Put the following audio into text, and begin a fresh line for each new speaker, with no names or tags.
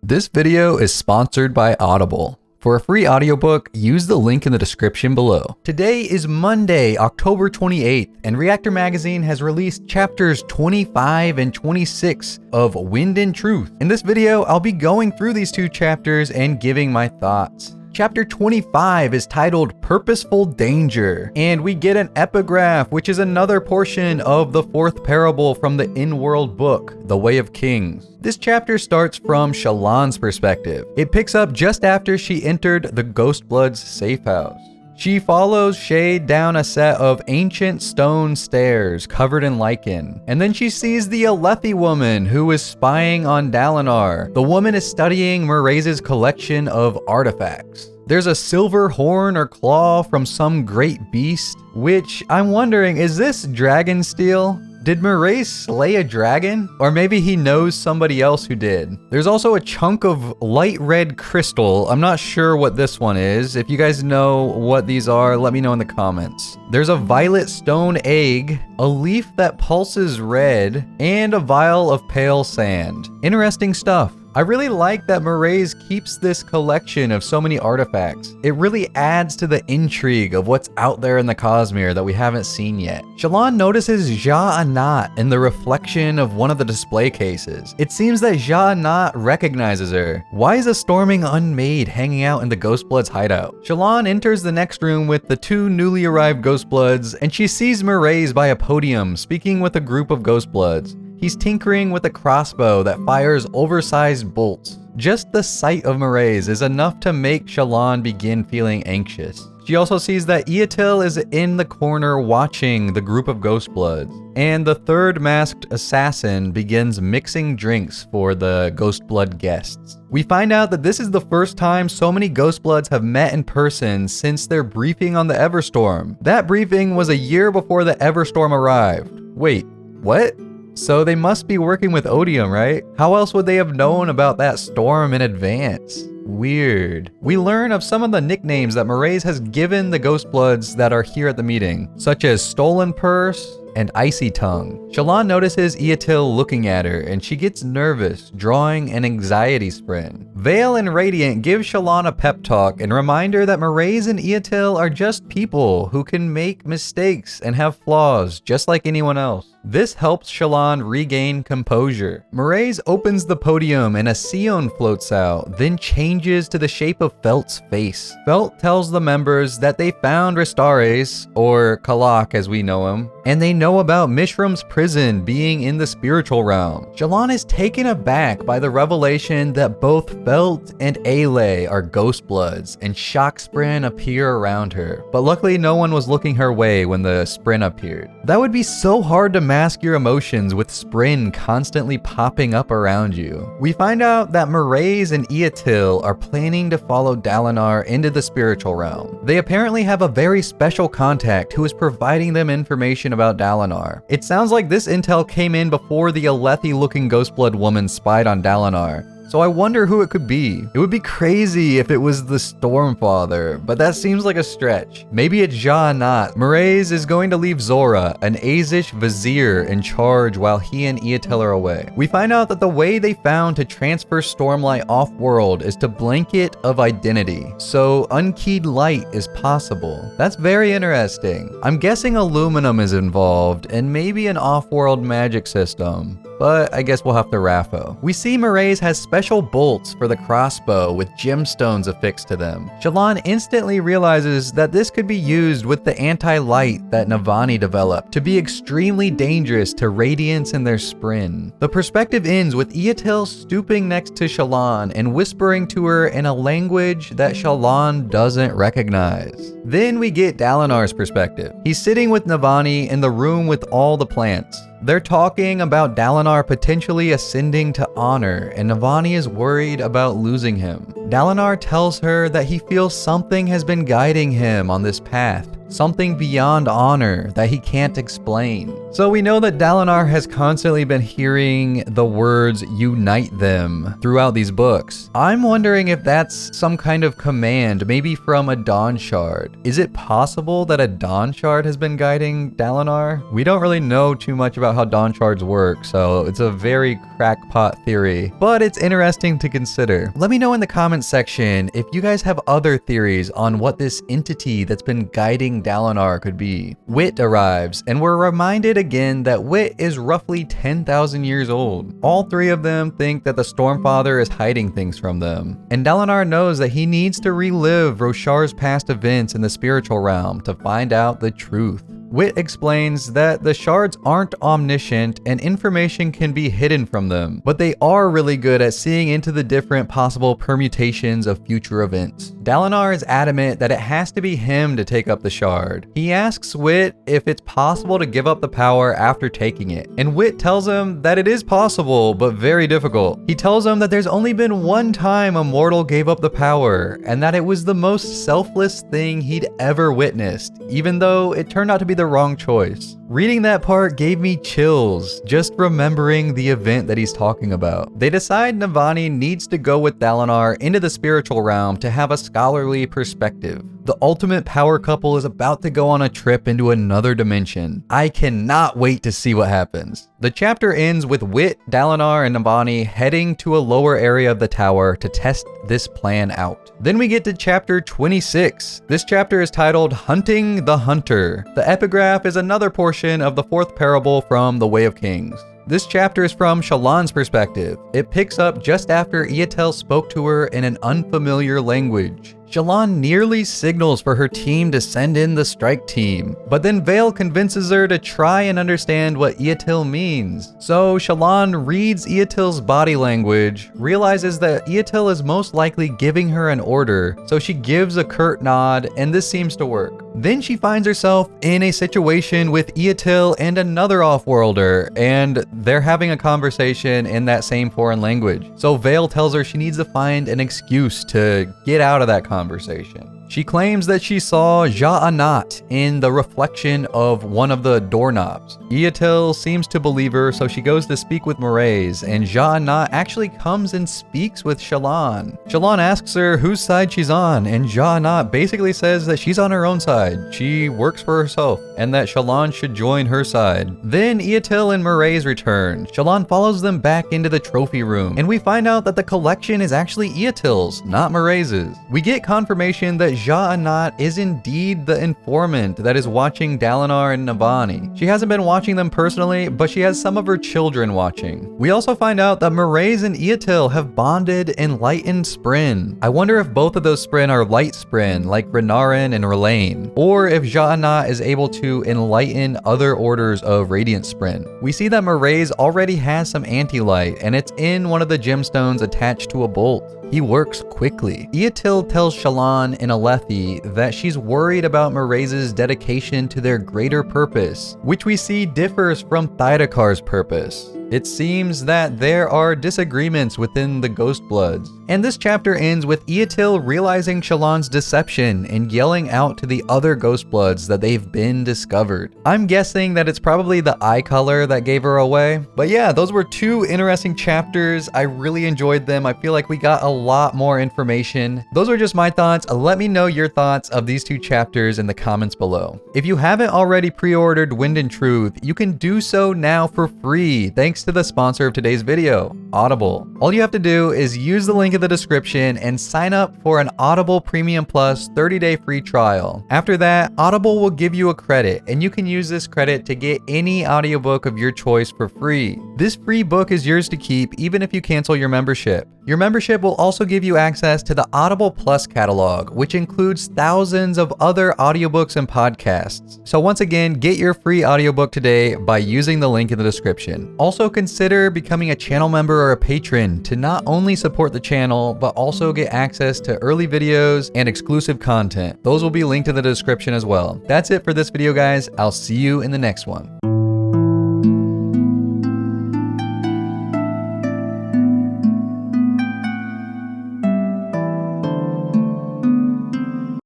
This video is sponsored by Audible. For a free audiobook, use the link in the description below. Today is Monday, October 28th, and Reactor Magazine has released chapters 25 and 26 of Wind and Truth. In this video, I'll be going through these two chapters and giving my thoughts. Chapter 25 is titled Purposeful Danger, and we get an epigraph, which is another portion of the fourth parable from the in-world book, The Way of Kings. This chapter starts from Shallan's perspective. It picks up just after she entered the Ghostblood's safe house. She follows Shade down a set of ancient stone stairs covered in lichen, and then she sees the Alethi woman who is spying on Dalinar. The woman is studying Mraize's collection of artifacts. There's a silver horn or claw from some great beast, which I'm wondering, is this dragon steel? Did Mraize slay a dragon? Or maybe he knows somebody else who did. There's also a chunk of light red crystal. I'm not sure what this one is. If you guys know what these are, let me know in the comments. There's a violet stone egg, a leaf that pulses red, and a vial of pale sand. Interesting stuff. I really like that Mraize keeps this collection of so many artifacts. It really adds to the intrigue of what's out there in the Cosmere that we haven't seen yet. Shallan notices Sja-anat in the reflection of one of the display cases. It seems that Sja-anat recognizes her. Why is a storming unmade hanging out in the Ghostblood's hideout? Shallan enters the next room with the two newly arrived Ghostbloods, and she sees Mraize by a podium speaking with a group of Ghostbloods. He's tinkering with a crossbow that fires oversized bolts. Just the sight of Mraize is enough to make Shallan begin feeling anxious. She also sees that Iyatil is in the corner watching the group of Ghostbloods, and the third masked assassin begins mixing drinks for the Ghostblood guests. We find out that this is the first time so many Ghostbloods have met in person since their briefing on the Everstorm. That briefing was a year before the Everstorm arrived. Wait, what? So they must be working with Odium, right? How else would they have known about that storm in advance? Weird. We learn of some of the nicknames that Mraize has given the Ghostbloods that are here at the meeting, such as Stolen Purse and Icy Tongue. Shallan notices Iyatil looking at her, and she gets nervous, drawing an anxiety spren. Veil and Radiant give Shallan a pep talk and remind her that Mraize and Iyatil are just people who can make mistakes and have flaws just like anyone else. This helps Shallan regain composure. Mraize opens the podium and a Sion floats out, then changes to the shape of Felt's face. Felt tells the members that they found Restares, or Kalak as we know him, and they know about Mishram's prison being in the spiritual realm. Shallan is taken aback by the revelation that both Felt and Rlain are Ghostbloods, and Shockspren appear around her. But luckily no one was looking her way when the Spren appeared. That would be so hard to mask your emotions with Spren constantly popping up around you. We find out that Mraize and Iyatil are planning to follow Dalinar into the spiritual realm. They apparently have a very special contact who is providing them information about Dalinar. It sounds like this intel came in before the Alethi-looking Ghostblood woman spied on Dalinar. So I wonder who it could be. It would be crazy if it was the Stormfather, but that seems like a stretch. Maybe it's Sja-anat. Mraize is going to leave Zora, an Azish vizier, in charge while he and Iyatil are away. We find out that the way they found to transfer Stormlight off-world is to blanket of identity, so unkeyed light is possible. That's very interesting. I'm guessing aluminum is involved, and maybe an off-world magic system. But I guess we'll have to raffo. We see Mraize has special bolts for the crossbow with gemstones affixed to them. Shallan instantly realizes that this could be used with the anti-light that Navani developed to be extremely dangerous to Radiance and their Spren. The perspective ends with Iyatil stooping next to Shallan and whispering to her in a language that Shallan doesn't recognize. Then we get Dalinar's perspective. He's sitting with Navani in the room with all the plants. They're talking about Dalinar potentially ascending to honor, and Navani is worried about losing him. Dalinar tells her that he feels something has been guiding him on this path. Something beyond honor that he can't explain. So we know that Dalinar has constantly been hearing the words unite them throughout these books. I'm wondering if that's some kind of command, maybe from a Dawn Shard. Is it possible that a Dawn Shard has been guiding Dalinar? We don't really know too much about how Dawn Shards work, so it's a very crackpot theory, but it's interesting to consider. Let me know in the comments section if you guys have other theories on what this entity that's been guiding Dalinar could be. Wit arrives, and we're reminded again that Wit is roughly 10,000 years old. All three of them think that the Stormfather is hiding things from them, and Dalinar knows that he needs to relive Roshar's past events in the spiritual realm to find out the truth. Wit explains that the shards aren't omniscient and information can be hidden from them, but they are really good at seeing into the different possible permutations of future events. Dalinar is adamant that it has to be him to take up the shard. He asks Wit if it's possible to give up the power after taking it, and Wit tells him that it is possible, but very difficult. He tells him that there's only been one time a mortal gave up the power, and that it was the most selfless thing he'd ever witnessed, even though it turned out to be the wrong choice. Reading that part gave me chills, just remembering the event that he's talking about. They decide Navani needs to go with Dalinar into the spiritual realm to have a scholarly perspective. The ultimate power couple is about to go on a trip into another dimension. I cannot wait to see what happens. The chapter ends with Wit, Dalinar, and Navani heading to a lower area of the tower to test this plan out. Then we get to chapter 26. This chapter is titled Hunting the Hunter. The epigraph is another portion of the fourth parable from The Way of Kings. This chapter is from Shallan's perspective. It picks up just after Iyatil spoke to her in an unfamiliar language. Shallan nearly signals for her team to send in the strike team, but then Vale convinces her to try and understand what Iyatil means. So Shallan reads Iyatil's body language, realizes that Iyatil is most likely giving her an order, so she gives a curt nod, and this seems to work. Then she finds herself in a situation with Iyatil and another offworlder, and they're having a conversation in that same foreign language. So Vale tells her she needs to find an excuse to get out of that conversation. She claims that she saw Sja-anat in the reflection of one of the doorknobs. Iyatil seems to believe her, so she goes to speak with Mraize, and Sja-anat actually comes and speaks with Shallan. Shallan asks her whose side she's on, and Sja-anat basically says that she's on her own side. She works for herself, and that Shallan should join her side. Then Iyatil and Mraize return. Shallan follows them back into the trophy room, and we find out that the collection is actually Iyatil's, not Mraize's. We get confirmation that Sja-anat is indeed the informant that is watching Dalinar and Navani. She hasn't been watching them personally, but she has some of her children watching. We also find out that Mraize and Iyatil have bonded enlightened Spren. I wonder if both of those Spren are light Spren, like Renarin and Rlain, or if Sja-anat is able to enlighten other orders of radiant Spren. We see that Mraize already has some anti-light, and it's in one of the gemstones attached to a bolt. He works quickly. Iyatil tells Shallan in Alethi that she's worried about Mraize's dedication to their greater purpose, which we see differs from Thaidakar's purpose. It seems that there are disagreements within the Ghostbloods. And this chapter ends with Iyatil realizing Shallan's deception and yelling out to the other Ghostbloods that they've been discovered. I'm guessing that it's probably the eye color that gave her away. But yeah, those were two interesting chapters. I really enjoyed them. I feel like we got a lot more information. Those are just my thoughts. Let me know your thoughts of these two chapters in the comments below. If you haven't already pre-ordered Wind and Truth, you can do so now for free, thanks to the sponsor of today's video, Audible. All you have to do is use the link in the description and sign up for an Audible Premium Plus 30-day free trial. After that, Audible will give you a credit, and you can use this credit to get any audiobook of your choice for free. This free book is yours to keep even if you cancel your membership. Your membership will also give you access to the Audible Plus catalog, which includes thousands of other audiobooks and podcasts. So once again, get your free audiobook today by using the link in the description. Also consider becoming a channel member or a patron to not only support the channel, but also get access to early videos and exclusive content. Those will be linked in the description as well. That's it for this video, guys. I'll see you in the next one.